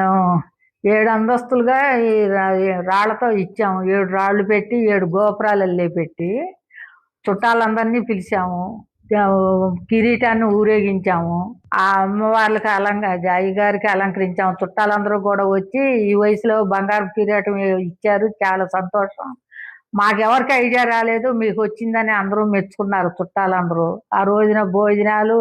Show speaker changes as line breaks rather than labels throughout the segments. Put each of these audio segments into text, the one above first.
7 అంతస్తులుగా ఈ రాళ్ళతో ఇచ్చాము. 7 రాళ్ళు పెట్టి 7 గోపురాలల్లే పెట్టి చుట్టాలందరినీ పిలిచాము. కిరీటాన్ని ఊరేగించాము. ఆ అమ్మవార్లకి అయ్యగారికి అలంకరించాము. చుట్టాలందరూ కూడా వచ్చి ఈ వయసులో బంగారు కిరీటం ఇచ్చారు. చాలా సంతోషం. మాకెవరికి ఐడియా రాలేదు, మీకు వచ్చిందని అందరూ మెచ్చుకున్నారు చుట్టాలందరూ. ఆ రోజున భోజనాలు,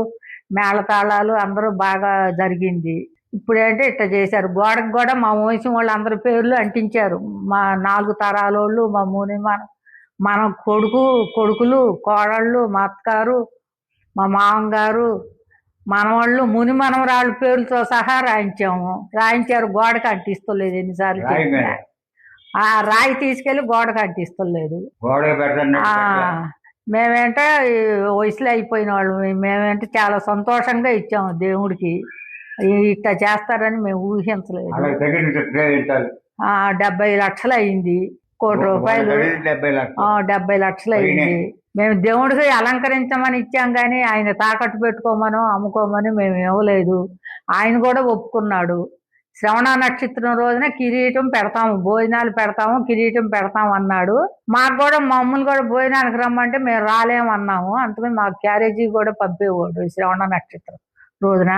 మేళతాళాలు అందరూ బాగా జరిగింది. ఇప్పుడేంటే ఇట్లా చేశారు. గోడకు కూడా మా వంశం వాళ్ళు అందరి పేర్లు అంటించారు. మా 4 తరాలోళ్ళు, మా మన కొడుకులు, కోడళ్ళు, మా అత్తగారు, మా మామగారు, మనవాళ్ళు, ముని మనవరాళ్ళ పేర్లతో సహా రాయించారు. గోడకు అంటిస్తలేదు ఎన్నిసార్లు చెప్పినా. ఆ రాయి తీసుకెళ్లి గోడకు అంటిస్తలేదు. మేమేంటే వయసులో అయిపోయిన వాళ్ళు, మేమేంటే చాలా సంతోషంగా ఇచ్చాము దేవుడికి. ఇట్లా చేస్తారని మేము ఊహించలేదు. 70 లక్షలు అయింది. 1 కోటి రూపాయలు. 70 లక్షలు అయింది. మేము దేవుడికి అలంకరించమని ఇచ్చాం కానీ ఆయన తాకట్టు పెట్టుకోమనో అమ్ముకోమని మేము ఇవ్వలేదు. ఆయన కూడా ఒప్పుకున్నాడు. శ్రవణ నక్షత్రం రోజున కిరీటం పెడతాము, భోజనాలు పెడతాము, కిరీటం పెడతాము అన్నాడు. మాకు కూడా మమ్మల్ని కూడా భోజనానికి రమ్మంటే మేము రాలేమన్నాము. అందుకని మాకు క్యారేజీ కూడా పంపేవాడు శ్రవణ నక్షత్రం రోజున.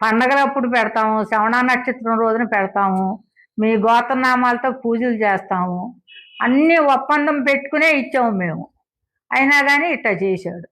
పండగలప్పుడు పెడతాము, శ్రవణ నక్షత్రం రోజున పెడతాము, మీ గోత్రనామాలతో పూజలు చేస్తాము, అన్ని ఒప్పందం పెట్టుకునే ఇచ్చాము మేము. అయినా కానీ ఇట్లా చేశాడు.